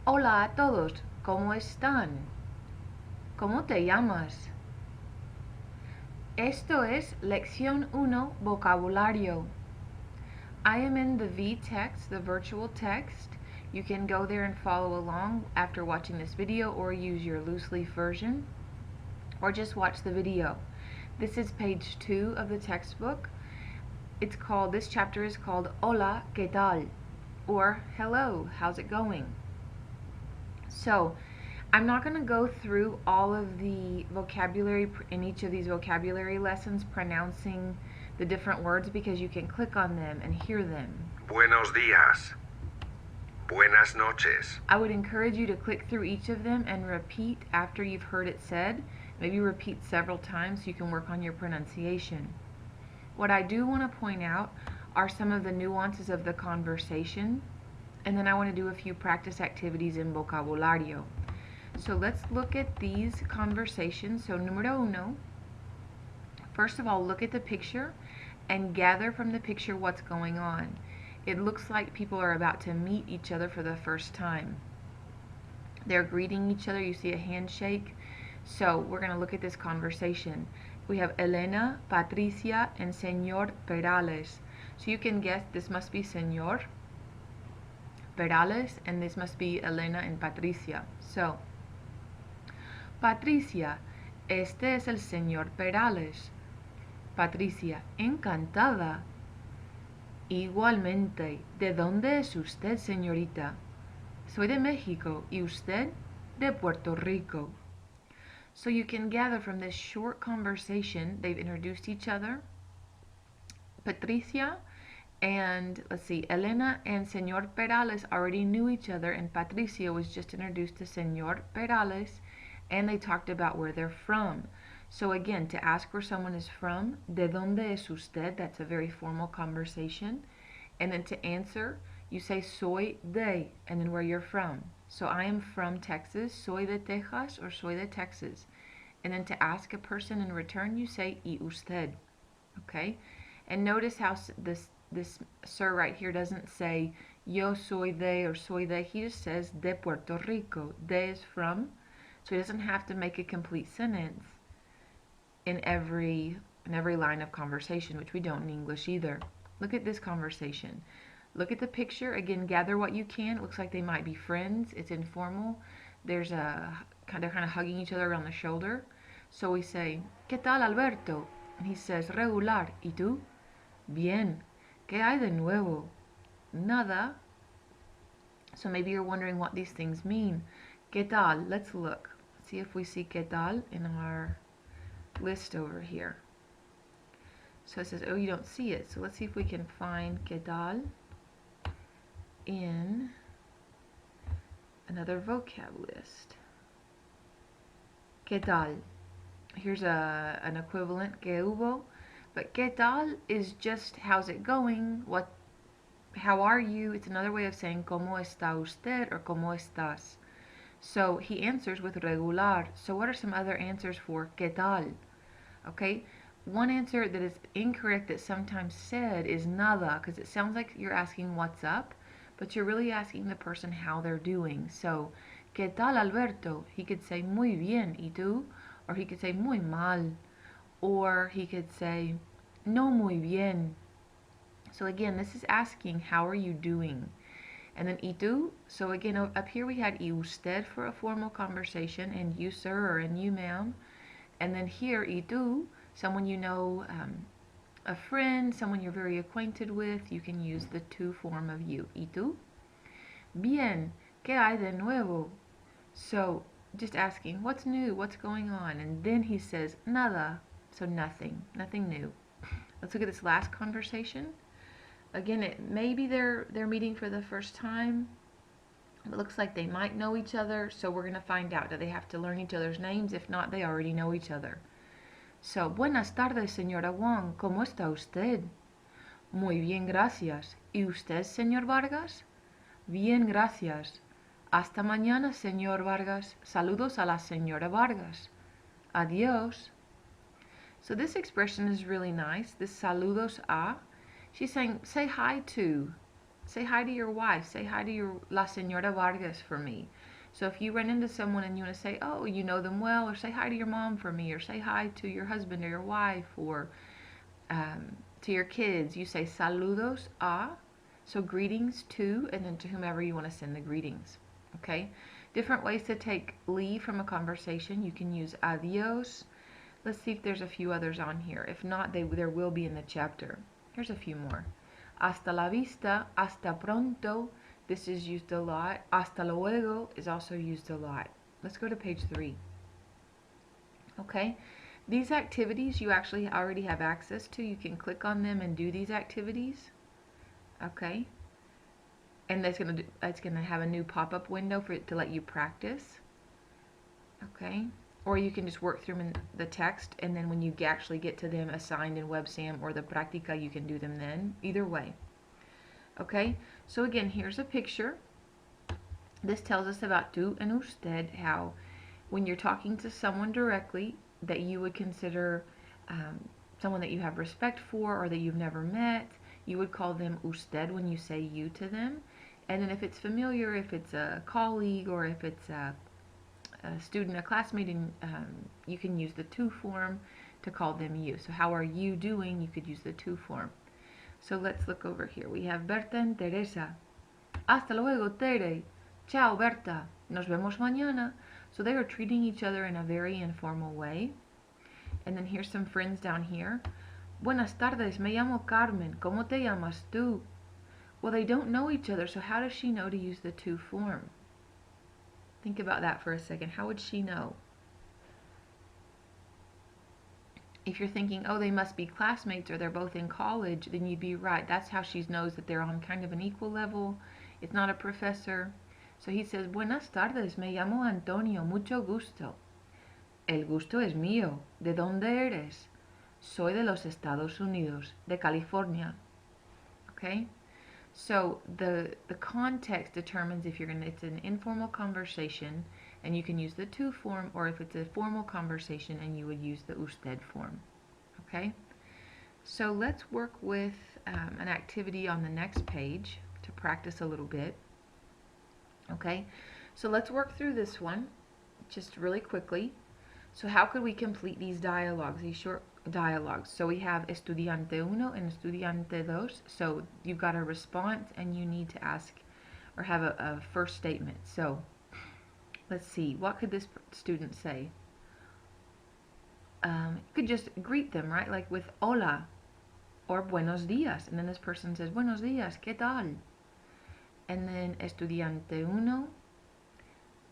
Hola a todos, ¿cómo están? ¿Cómo te llamas? Esto es Lección 1, Vocabulario. I am in the V-text, the virtual text. You can go there and follow along after watching this video or use your loose leaf version or just watch the video. This is page 2 of the textbook. This chapter is called Hola, ¿qué tal? Or Hello, how's it going? So, I'm not going to go through all of the vocabulary in each of these vocabulary lessons pronouncing the different words because you can click on them and hear them. Buenos días. Buenas noches. I would encourage you to click through each of them and repeat after you've heard it said. Maybe repeat several times so you can work on your pronunciation. What I do want to point out are some of the nuances of the conversation, and then I want to do a few practice activities in Vocabulario. So let's look at these conversations. So número uno, first of all, look at the picture and gather from the picture what's going on. It looks like people are about to meet each other for the first time. They're greeting each other. You see a handshake. So we're going to look at this conversation. We have Elena, Patricia, and Señor Perales. So you can guess this must be Señor Perales, and this must be Elena and Patricia. So, Patricia, este es el señor Perales. Patricia, encantada. Igualmente, ¿de dónde es usted, señorita? Soy de México. ¿Y usted? De Puerto Rico. So you can gather from this short conversation, they've introduced each other. Patricia and, Elena and Señor Perales already knew each other, and Patricia was just introduced to Señor Perales, and they talked about where they're from. So again, to ask where someone is from, ¿de dónde es usted? That's a very formal conversation. And then to answer, you say soy de, and then where you're from. So I am from Texas, soy de Texas, or soy de Texas. And then to ask a person in return, you say y usted. Okay? And notice how this sir right here doesn't say yo soy de or soy de. He just says de Puerto Rico. De is from, so he doesn't have to make a complete sentence in every line of conversation, which we don't in English either. Look at this conversation. Look at the picture. Again, gather what you can. It looks like they might be friends. It's informal. There's they're kind of hugging each other around the shoulder. So we say, ¿Qué tal, Alberto? And he says, regular. ¿Y tú? Bien. ¿Qué hay de nuevo? Nada. So maybe you're wondering what these things mean. ¿Qué tal? Let's look. See if we see ¿Qué tal in our list over here. So it says, oh, you don't see it. So let's see if we can find ¿Qué tal in another vocab list. ¿Qué tal? Here's an equivalent, ¿Qué hubo? But ¿Qué tal is just how's it going? How are you? It's another way of saying ¿Cómo está usted? Or ¿Cómo estás? So he answers with regular. So what are some other answers for ¿Qué tal? Okay, one answer that is incorrect that sometimes said is nada, because it sounds like you're asking what's up, but you're really asking the person how they're doing. So, ¿Qué tal, Alberto? He could say muy bien, ¿y tú? Or he could say muy mal. Or he could say no muy bien. So again, this is asking how are you doing? And then ¿y tú? So again, up here we had y usted for a formal conversation, and you sir or and you ma'am. And then here, ¿y tú? Someone you know, a friend, someone you're very acquainted with, you can use the to form of you. ¿Y tú? Bien, ¿qué hay de nuevo? So just asking, what's new? What's going on? And then he says, nada. So nothing new. Let's look at this last conversation. Again, maybe they're meeting for the first time. It looks like they might know each other, so we're going to find out. Do they have to learn each other's names? If not, they already know each other. So, buenas tardes, señora Wong. ¿Cómo está usted? Muy bien, gracias. ¿Y usted, señor Vargas? Bien, gracias. Hasta mañana, señor Vargas. Saludos a la señora Vargas. Adiós. So this expression is really nice. This saludos a. She's saying, say hi to Say hi to your wife. Say hi to la señora Vargas for me. So if you run into someone and you want to say, oh, you know them well, or say hi to your mom for me, or say hi to your husband or your wife, or to your kids, you say saludos a, so greetings to, and then to whomever you want to send the greetings. Okay? Different ways to take leave from a conversation. You can use adios. Let's see if there's a few others on here. If not, there will be in the chapter. Here's a few more. Hasta la vista, hasta pronto. This is used a lot. Hasta luego is also used a lot. Let's go to page 3. Okay? These activities you actually already have access to. You can click on them and do these activities. Okay? And it's gonna have a new pop-up window for it to let you practice. Okay? Or you can just work through them in the text, and then when you actually get to them assigned in WebSam or the Practica, you can do them then. Either way. Okay? So again, here's a picture. This tells us about tú and usted, how when you're talking to someone directly that you would consider someone that you have respect for or that you've never met, you would call them usted when you say you to them. And then if it's familiar, if it's a colleague or if it's a student, a classmate, and you can use the tú form to call them you. So how are you doing? You could use the tú form. So let's look over here. We have Berta and Teresa. Hasta luego, Tere. Ciao, Berta. Nos vemos mañana. So they are treating each other in a very informal way. And then here's some friends down here. Buenas tardes, me llamo Carmen. ¿Cómo te llamas tú? Well, they don't know each other, so how does she know to use the tú form? Think about that for a second. How would she know? If you're thinking, oh, they must be classmates or they're both in college, then you'd be right. That's how she knows that they're on kind of an equal level. It's not a professor. So he says, Buenas tardes, me llamo Antonio, mucho gusto. El gusto es mío. ¿De dónde eres? Soy de los Estados Unidos, de California. Okay? So the context determines if it's an informal conversation and you can use the tú form, or if it's a formal conversation and you would use the usted form. Okay? So let's work with an activity on the next page to practice a little bit. Okay? So let's work through this one just really quickly. So how could we complete these dialogues, these short dialogues? So we have estudiante uno and estudiante dos. So you've got a response and you need to ask or have a first statement. So let's see, what could this student say? You could just greet them, right? Like with hola or buenos días. And then this person says, buenos días, ¿qué tal? And then estudiante uno.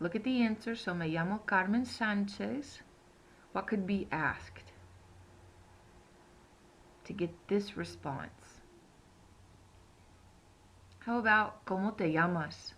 Look at the answer. So me llamo Carmen Sanchez. What could be asked to get this response? How about ¿Cómo te llamas?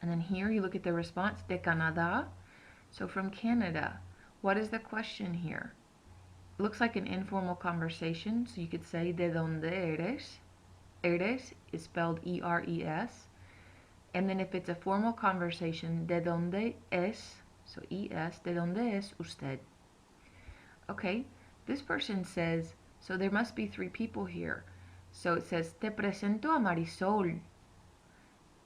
And then here you look at the response, de Canadá. So from Canada. What is the question here? It looks like an informal conversation. So you could say ¿De dónde eres? Eres is spelled E-R-E-S. And then if it's a formal conversation, ¿De dónde es? So es, ¿de dónde es usted? Okay, this person says, so there must be 3 people here. So it says, te presento a Marisol.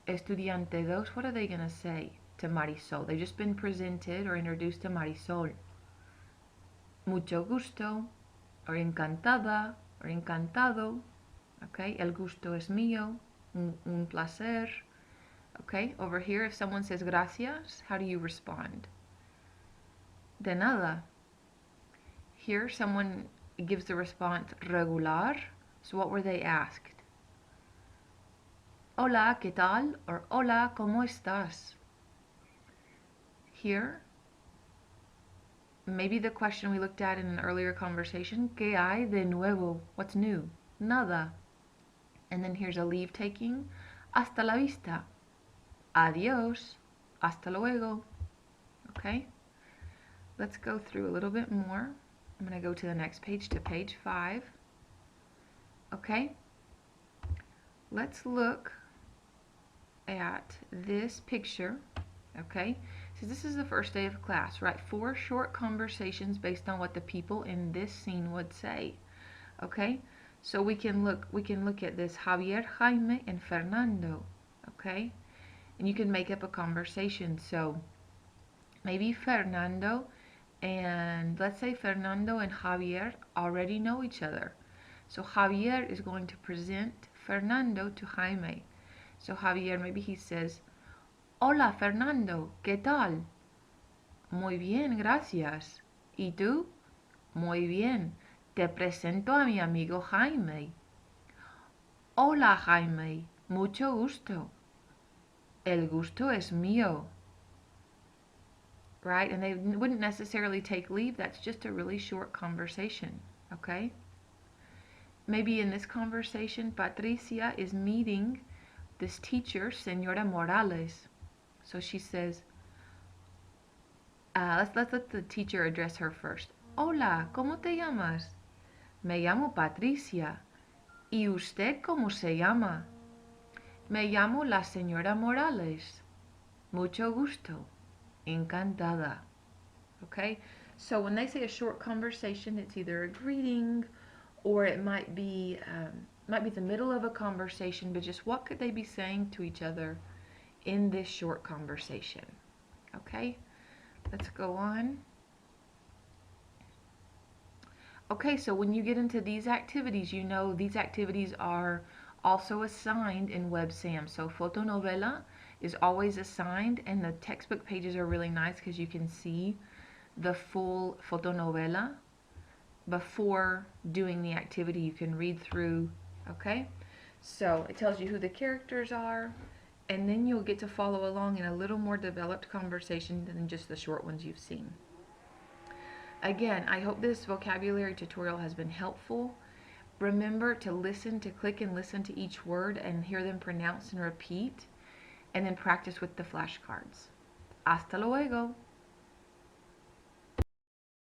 Estudiante dos, what are they going to say to Marisol? They've just been presented or introduced to Marisol. Mucho gusto, or encantada, or encantado. Okay, el gusto es mío, un placer. Okay, over here, if someone says gracias, how do you respond? De nada. Here, someone gives the response regular. So what were they asked? Hola, ¿qué tal? Or hola, ¿cómo estás? Here, maybe the question we looked at in an earlier conversation, ¿Qué hay de nuevo? What's new? Nada. And then here's a leave taking. Hasta la vista. Adios. Hasta luego. Okay? Let's go through a little bit more. I'm going to go to the next page, to page 5. Okay? Let's look at this picture. Okay? So this is the first day of class, right? 4 short conversations based on what the people in this scene would say. Okay? So we can look at this Javier, Jaime, and Fernando, okay? And you can make up a conversation. So maybe Fernando and let's say Fernando and Javier already know each other. So Javier is going to present Fernando to Jaime. So Javier, maybe he says, Hola Fernando, ¿qué tal? Muy bien, gracias. ¿Y tú? Muy bien. Te presento a mi amigo Jaime. Hola Jaime, mucho gusto. El gusto es mío. Right? And they wouldn't necessarily take leave. That's just a really short conversation. Okay? Maybe in this conversation, Patricia is meeting this teacher, Senora Morales. So she says, let's let the teacher address her first. Hola, ¿cómo te llamas? Me llamo Patricia. ¿Y usted cómo se llama? Me llamo la señora Morales. Mucho gusto. Encantada. Okay? So when they say a short conversation, it's either a greeting or it might be the middle of a conversation, but just what could they be saying to each other in this short conversation? Okay? Let's go on. Okay, so when you get into these activities, you know these activities are also assigned in WebSam. So fotonovela is always assigned, and the textbook pages are really nice because you can see the full fotonovela before doing the activity. You can read through, okay? So it tells you who the characters are, and then you'll get to follow along in a little more developed conversation than just the short ones you've seen. Again, I hope this vocabulary tutorial has been helpful. Remember to listen, to click and listen to each word and hear them pronounced and repeat, and then practice with the flashcards. Hasta luego!